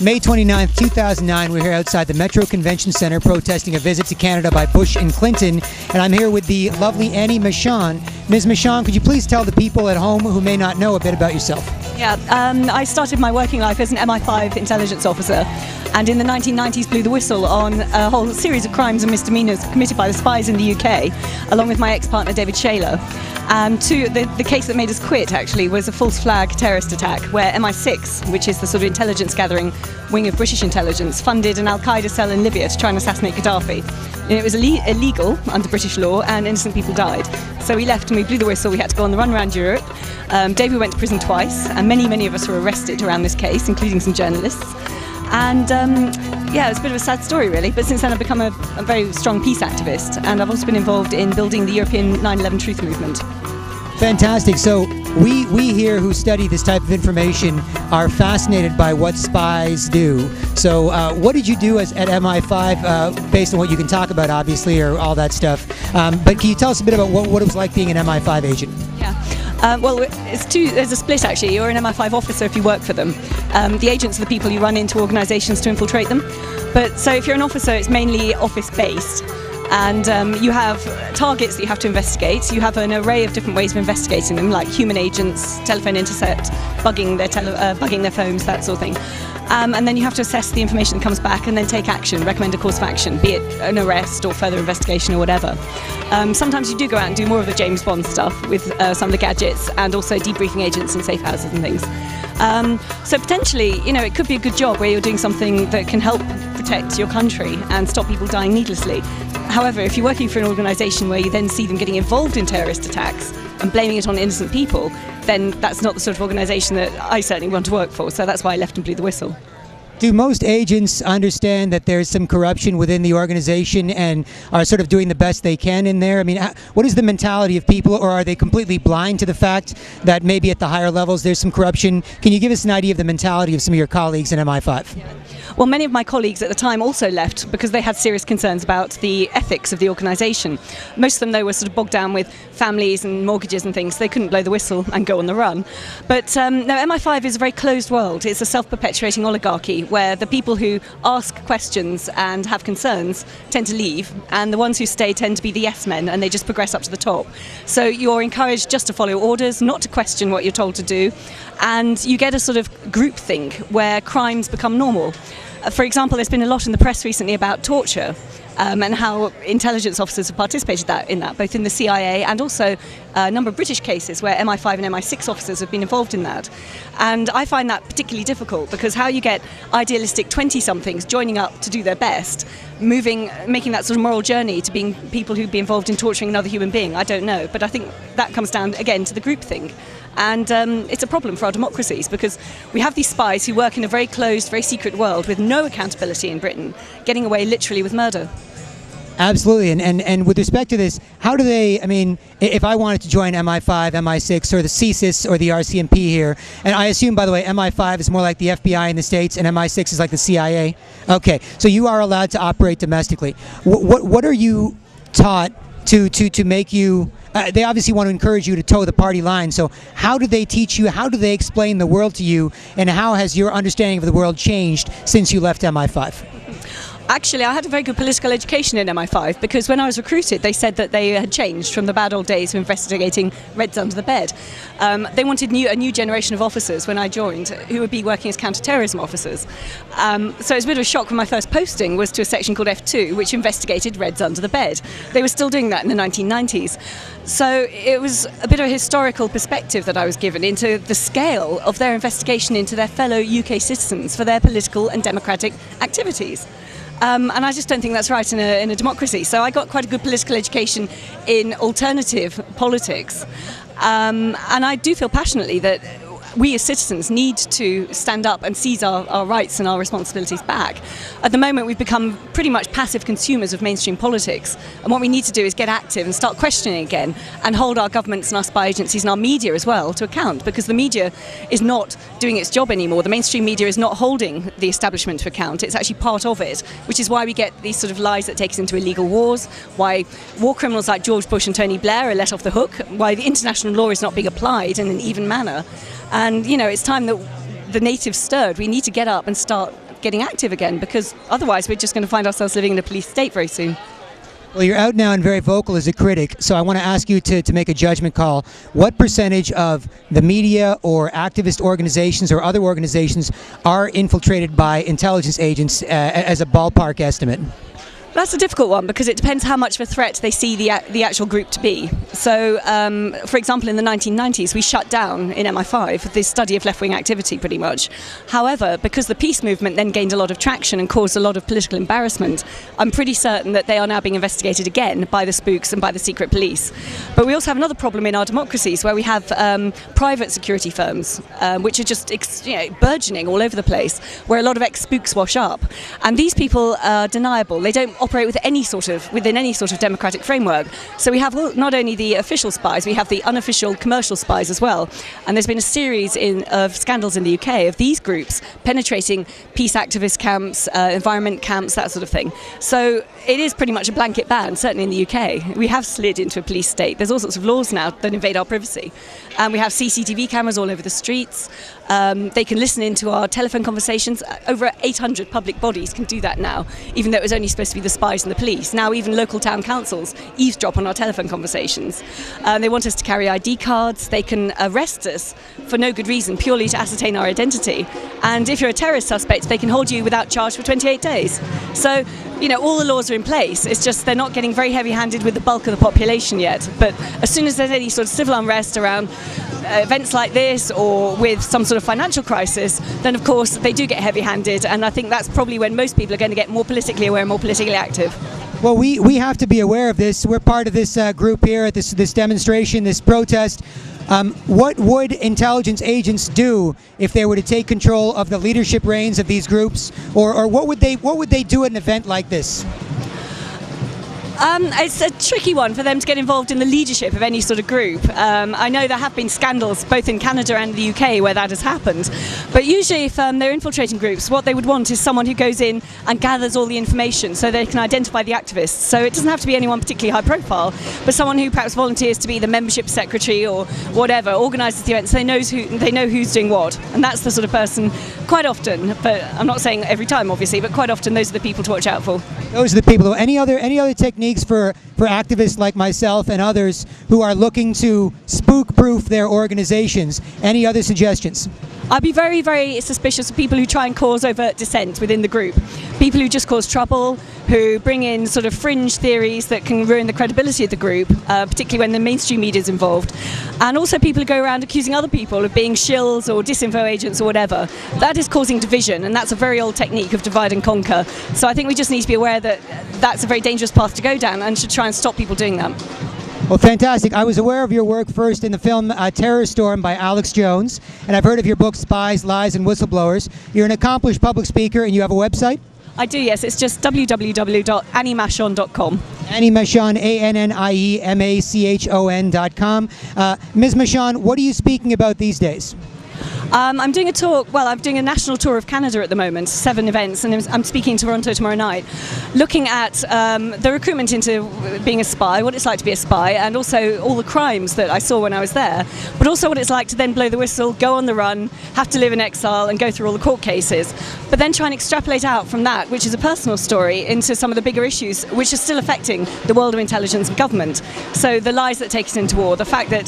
May 29th, 2009, we're here outside the Metro Convention Center protesting a visit to Canada by Bush and Clinton. And I'm here with the lovely Annie Machon. Ms. Machon, could you please tell the people at home who may not know a bit about yourself? Yeah, I started my working life as an MI5 intelligence officer, and in the 1990s blew the whistle on a whole series of crimes and misdemeanors committed by the spies in the UK, along with my ex-partner David Shaler. The case that made us quit, actually, was a false flag terrorist attack where MI6, which is the sort of intelligence gathering wing of British intelligence, funded an Al-Qaeda cell in Libya to try and assassinate Gaddafi. And it was illegal under British law, and innocent people died. So we left and we blew the whistle. We had to go on the run around Europe. David went to prison twice, and many of us were arrested around this case, including some journalists. And yeah, it's a bit of a sad story, really. But since then, I've become a very strong peace activist, and I've also been involved in building the European 9/11 Truth Movement. Fantastic. So we here who study this type of information are fascinated by what spies do. So what did you do at MI5, based on what you can talk about, obviously, or all that stuff? But can you tell us a bit about what it was like being an MI5 agent? Yeah. Well, there's a split, actually. You're an MI5 officer if you work for them. The agents are the people you run into organisations to infiltrate them. But so if you're an officer, it's mainly office-based. And you have targets that you have to investigate. You have an array of different ways of investigating them, like human agents, telephone intercept, bugging their phones, that sort of thing. And then you have to assess the information that comes back and then take action, recommend a course of action, be it an arrest or further investigation or whatever. Sometimes you do go out and do more of the James Bond stuff with some of the gadgets, and also debriefing agents in safe houses and things. So potentially, you know, it could be a good job where you're doing something that can help protect your country and stop people dying needlessly. However, if you're working for an organisation where you then see them getting involved in terrorist attacks and blaming it on innocent people, then that's not the sort of organisation that I certainly want to work for. So that's why I left and blew the whistle. Do most agents understand that there's some corruption within the organization and are sort of doing the best they can in there? I mean, what is the mentality of people, or are they completely blind to the fact that maybe at the higher levels there's some corruption? Can you give us an idea of the mentality of some of your colleagues in MI5? Yeah. Well, many of my colleagues at the time also left because they had serious concerns about the ethics of the organisation. Most of them, though, were sort of bogged down with families and mortgages and things. So they couldn't blow the whistle and go on the run. But no, MI5 is a very closed world. It's a self-perpetuating oligarchy where the people who ask questions and have concerns tend to leave, and the ones who stay tend to be the yes men, and they just progress up to the top. So you're encouraged just to follow orders, not to question what you're told to do, and you get a sort of groupthink where crimes become normal. For example, there's been a lot in the press recently about torture and how intelligence officers have participated in that, both in the CIA and also a number of British cases where MI5 and MI6 officers have been involved in that. And I find that particularly difficult, because how you get idealistic 20-somethings joining up to do their best, making that sort of moral journey to being people who'd be involved in torturing another human being, I don't know. But I think that comes down, again, to the groupthink. And it's a problem for our democracies, because we have these spies who work in a very closed, very secret world with no accountability in Britain, getting away literally with murder. Absolutely, and with respect to this, how do they, I mean, if I wanted to join MI5, MI6, or the CSIS or the RCMP here, and I assume, by the way, MI5 is more like the FBI in the States and MI6 is like the CIA? Okay, so you are allowed to operate domestically. What are you taught to make you, they obviously want to encourage you to toe the party line, so how do they teach you, how do they explain the world to you, and how has your understanding of the world changed since you left MI5? Actually, I had a very good political education in MI5, because when I was recruited, they said that they had changed from the bad old days of investigating Reds under the bed. They wanted a new generation of officers when I joined, who would be working as counter-terrorism officers. So it was a bit of a shock when my first posting was to a section called F2, which investigated Reds under the bed. They were still doing that in the 1990s. So it was a bit of a historical perspective that I was given into the scale of their investigation into their fellow UK citizens for their political and democratic activities. And I just don't think that's right in a democracy. So I got quite a good political education in alternative politics. And I do feel passionately that we as citizens need to stand up and seize our rights and our responsibilities back. At the moment, we've become pretty much passive consumers of mainstream politics, and what we need to do is get active and start questioning again, and hold our governments and our spy agencies and our media as well to account, because the media is not doing its job anymore. The mainstream media is not holding the establishment to account. It's actually part of it, which is why we get these sort of lies that take us into illegal wars, why war criminals like George Bush and Tony Blair are let off the hook, why the international law is not being applied in an even manner. And, you know, it's time that the natives stirred. We need to get up and start start getting active again, because otherwise we're just going to find ourselves living in a police state very soon. Well, you're out now and very vocal as a critic, so I want to ask you to make a judgment call. What percentage of the media or activist organizations or other organizations are infiltrated by intelligence agents as a ballpark estimate? That's a difficult one because it depends how much of a threat they see the actual group to be. So, for example, in the 1990s, we shut down in MI5 the study of left-wing activity pretty much. However, because the peace movement then gained a lot of traction and caused a lot of political embarrassment, I'm pretty certain that they are now being investigated again by the spooks and by the secret police. But we also have another problem in our democracies where we have private security firms, which are just burgeoning all over the place, where a lot of ex-spooks wash up. And these people are deniable. They don't operate within any sort of democratic framework. So we have not only the official spies, we have the unofficial commercial spies as well. And there's been a series of scandals in the UK of these groups penetrating peace activist camps, environment camps, that sort of thing. So it is pretty much a blanket ban, certainly in the UK. We have slid into a police state. There's all sorts of laws now that invade our privacy. And we have CCTV cameras all over the streets. They can listen into our telephone conversations. Over 800 public bodies can do that now, even though it was only supposed to be the spies and the police. Now even local town councils eavesdrop on our telephone conversations. They want us to carry ID cards. They can arrest us for no good reason, purely to ascertain our identity. And if you're a terrorist suspect, they can hold you without charge for 28 days. So, all the laws are in place. It's just they're not getting very heavy-handed with the bulk of the population yet. But as soon as there's any sort of civil unrest around events like this or with some sort of financial crisis, then of course they do get heavy-handed, and I think that's probably when most people are going to get more politically aware, more politically active. Well, we have to be aware of this. We're part of this group here at this demonstration, this protest. What would intelligence agents do if they were to take control of the leadership reins of these groups, or what would they do at an event like this? It's a tricky one for them to get involved in the leadership of any sort of group. I know there have been scandals both in Canada and the UK where that has happened. But usually if they're infiltrating groups, what they would want is someone who goes in and gathers all the information so they can identify the activists. So it doesn't have to be anyone particularly high profile, but someone who perhaps volunteers to be the membership secretary or whatever, organises the events, so they know who's doing what. And that's the sort of person quite often, but I'm not saying every time obviously, but quite often those are the people to watch out for. Those are the people. Any other techniques for activists like myself and others who are looking to spook-proof their organizations? Any other suggestions? I'd be very, very suspicious of people who try and cause overt dissent within the group. People who just cause trouble, who bring in sort of fringe theories that can ruin the credibility of the group, particularly when the mainstream media is involved. And also people who go around accusing other people of being shills or disinfo agents or whatever. That is causing division, and that's a very old technique of divide and conquer. So I think we just need to be aware that that's a very dangerous path to go down and should try and stop people doing that. Well, fantastic. I was aware of your work first in the film Terror Storm by Alex Jones, and I've heard of your book Spies, Lies, and Whistleblowers. You're an accomplished public speaker, and you have a website? I do, yes. It's just www.anniemachon.com. Annie Machon, ANNIEMACHON.com. Ms. Machon, what are you speaking about these days? I'm doing a talk, I'm doing a national tour of Canada at the moment, 7 events, and I'm speaking in Toronto tomorrow night, looking at the recruitment into being a spy, what it's like to be a spy, and also all the crimes that I saw when I was there, but also what it's like to then blow the whistle, go on the run, have to live in exile and go through all the court cases, but then try and extrapolate out from that, which is a personal story, into some of the bigger issues which are still affecting the world of intelligence and government. So the lies that take us into war, the fact that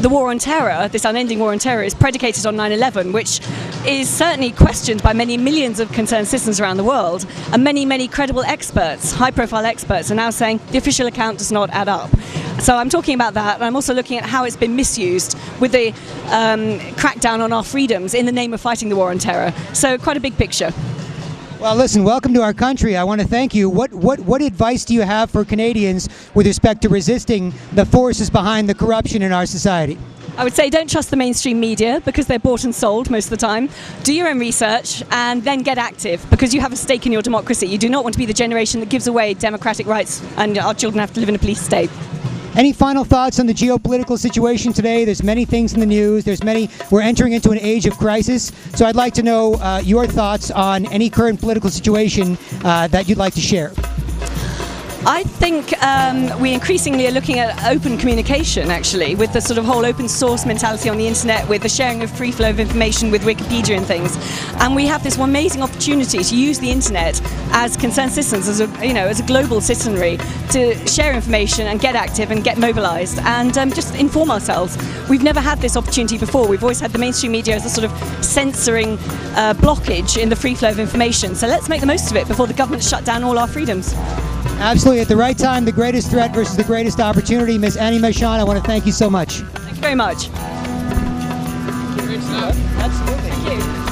the war on terror, this unending war on terror, is predicated on 9/11, which is certainly questioned by many millions of concerned citizens around the world, and many credible experts, high-profile experts, are now saying the official account does not add up. So I'm talking about that, and I'm also looking at how it's been misused with the crackdown on our freedoms in the name of fighting the war on terror. So quite a big picture. Well, listen, welcome to our country. I want to thank you. What advice do you have for Canadians with respect to resisting the forces behind the corruption in our society? I would say don't trust the mainstream media because they're bought and sold most of the time. Do your own research and then get active because you have a stake in your democracy. You do not want to be the generation that gives away democratic rights and our children have to live in a police state. Any final thoughts on the geopolitical situation today? There's many things in the news. We're entering into an age of crisis. So I'd like to know your thoughts on any current political situation that you'd like to share. I think we increasingly are looking at open communication, actually, with the sort of whole open source mentality on the internet, with the sharing of free flow of information with Wikipedia and things. And we have this amazing opportunity to use the internet as concerned citizens, as a global citizenry, to share information and get active and get mobilised and just inform ourselves. We've never had this opportunity before. We've always had the mainstream media as a sort of censoring blockage in the free flow of information. So let's make the most of it before the government shut down all our freedoms. Absolutely, at the right time, the greatest threat versus the greatest opportunity. Miss Annie Machon, I want to thank you so much. Thank you very much. Great stuff. Absolutely. Thank you.